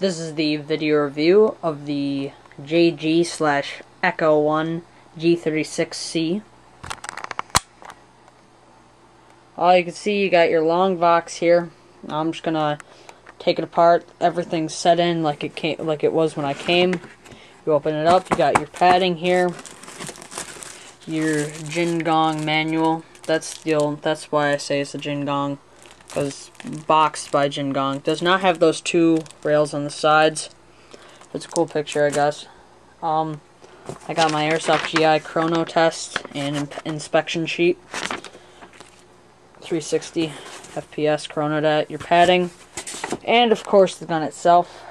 This is the video review of the JG/Echo 1 G36C. You can see you got your long box here. I'm just gonna take it apart. Everything's set in like it was when I came. You open it up, you got your padding here, your Jin Gong manual. That's why I say it's a Jin Gong, because boxed by Jin Gong. Does not have those two rails on the sides. It's a cool picture, I guess. I got my Airsoft GI chrono test and inspection sheet. 360 FPS chrono dat, your padding, and of course the gun itself.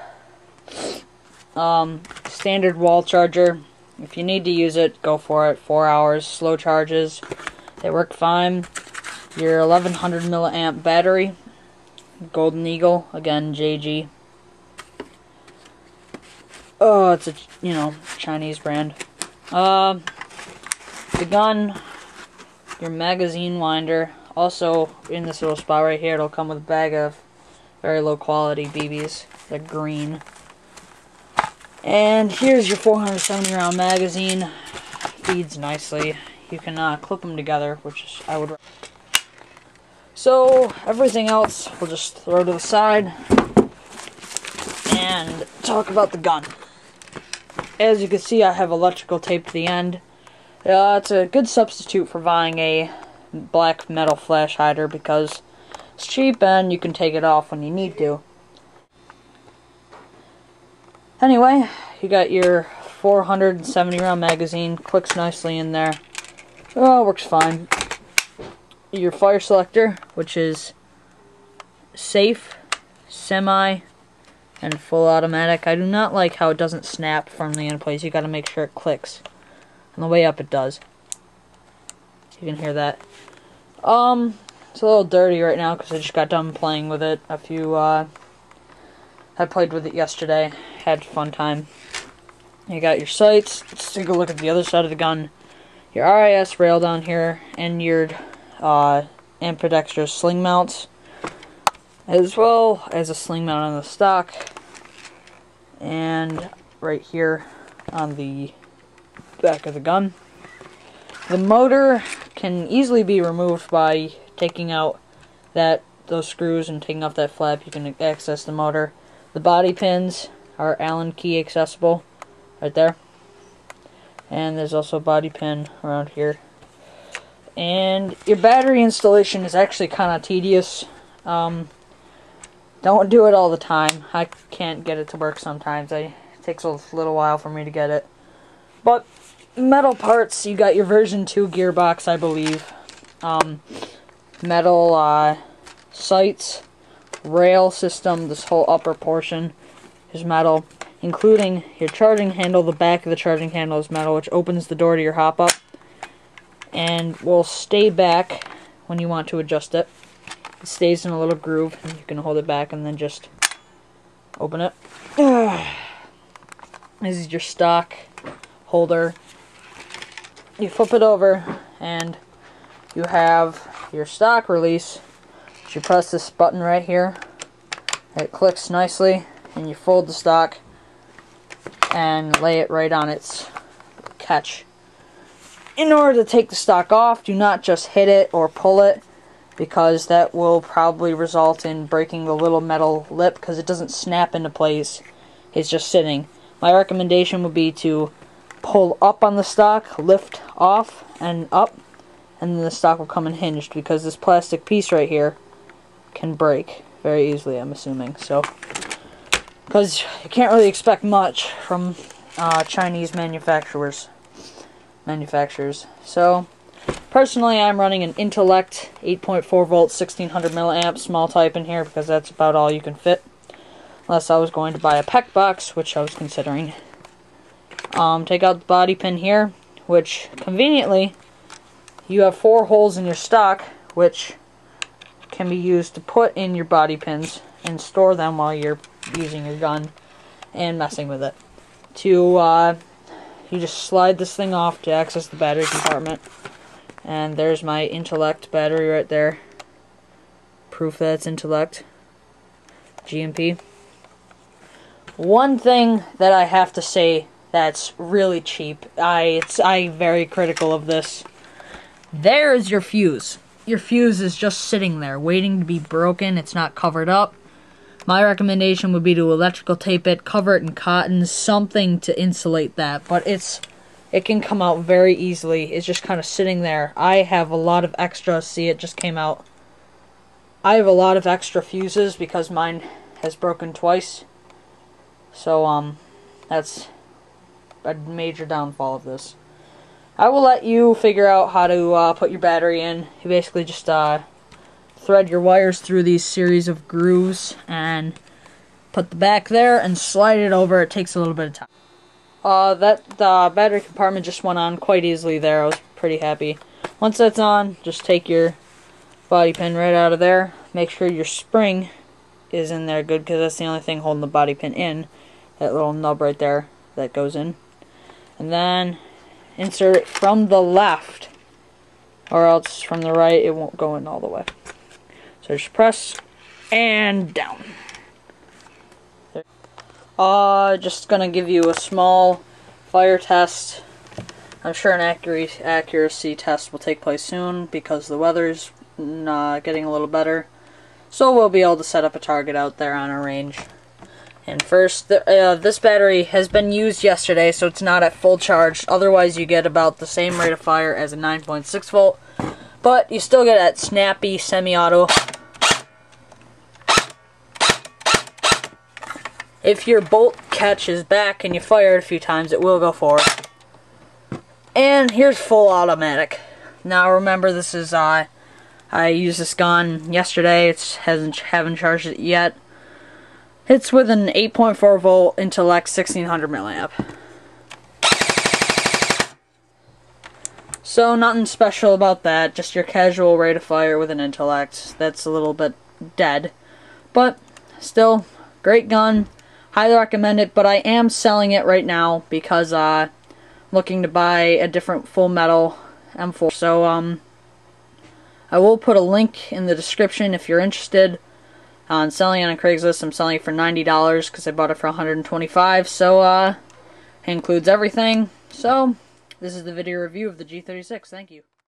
Standard wall charger. If you need to use it, go for it. 4 hours, slow charges. They work fine. Your 1100 milliamp battery. Golden Eagle, again JG. Oh, it's a Chinese brand. The gun, your magazine winder. Also, in this little spot right here, it'll come with a bag of very low quality BBs. They're green. And here's your 470 round magazine. Feeds nicely. You can clip them together, which I would. So everything else we'll just throw to the side and talk about the gun. As you can see, I have electrical tape to the end. It's a good substitute for buying a black metal flash hider because it's cheap and you can take it off when you need to. Anyway, you got your 470 round magazine, clicks nicely in there. Works fine. Your fire selector, which is safe, semi, and full automatic. I do not like how it doesn't snap firmly in place. You gotta make sure it clicks. On the way up it does. You can hear that. It's a little dirty right now because I just got done playing with it. I played with it yesterday. Had a fun time. You got your sights. Let's take a look at the other side of the gun. Your RIS rail down here, and your ambidextrous sling mounts, as well as a sling mount on the stock, and right here on the back of the gun. The motor can easily be removed by taking out those screws and taking off that flap. You can access the motor. The body pins are Allen key accessible right there. And there's also a body pin around here. And your battery installation is actually kind of tedious. Don't do it all the time. I can't get it to work sometimes. It takes a little while for me to get it. But metal parts, you got your version 2 gearbox, I believe. Metal sights, rail system, this whole upper portion is metal, including your charging handle. The back of the charging handle is metal, which opens the door to your hop-up and will stay back when you want to adjust it. It stays in a little groove, and you can hold it back and then just open it. This is your stock holder. You flip it over, and you have your stock release. You press this button right here. It clicks nicely, and you fold the stock and lay it right on its catch. In order to take the stock off, do not just hit it or pull it, because that will probably result in breaking the little metal lip, because it doesn't snap into place. It's just sitting. My recommendation would be to pull up on the stock, lift off and up, and then the stock will come unhinged, because this plastic piece right here can break very easily, I'm assuming. So, because you can't really expect much from Chinese manufacturers. So, personally, I'm running an Intellect 8.4 volt 1600 milliamp small type in here, because that's about all you can fit. Unless I was going to buy a PEC box, which I was considering. Take out the body pin here, which conveniently you have 4 holes in your stock, which can be used to put in your body pins and store them while you're using your gun and messing with it. You just slide this thing off to access the battery compartment, and there's my Intellect battery right there. Proof that it's Intellect. GMP. One thing that I have to say that's really cheap, I'm very critical of this. There's your fuse. Your fuse is just sitting there, waiting to be broken. It's not covered up. My recommendation would be to electrical tape it, cover it in cotton, something to insulate that. But it can come out very easily. It's just kind of sitting there. I have a lot of extra. See, it just came out. I have a lot of extra fuses because mine has broken twice. So, that's a major downfall of this. I will let you figure out how to put your battery in. You basically just thread your wires through these series of grooves and put the back there and slide it over. It takes a little bit of time. That battery compartment just went on quite easily there. I was pretty happy. Once that's on, just take your body pin right out of there. Make sure your spring is in there good, because that's the only thing holding the body pin in. That little nub right there that goes in. And then insert it from the left, or else from the right it won't go in all the way. So just press and down. Just gonna give you a small fire test. I'm sure an accuracy test will take place soon because the weather's getting a little better. So we'll be able to set up a target out there on our range. And first, this battery has been used yesterday, so it's not at full charge. Otherwise, you get about the same rate of fire as a 9.6 volt, but you still get that snappy semi-auto. If your bolt catches back and you fire it a few times, it will go forward. And here's full automatic. Now remember, this is I used this gun yesterday. Haven't charged it yet. It's with an 8.4 volt Intellect 1600 milliamp. So nothing special about that. Just your casual rate of fire with an Intellect. That's a little bit dead, but still great gun. Highly recommend it. But I am selling it right now because looking to buy a different full metal M4. So I will put a link in the description if you're interested. On selling it on Craigslist, I'm selling it for $90 because I bought it for $125. So it includes everything. So this is the video review of the G36. Thank you.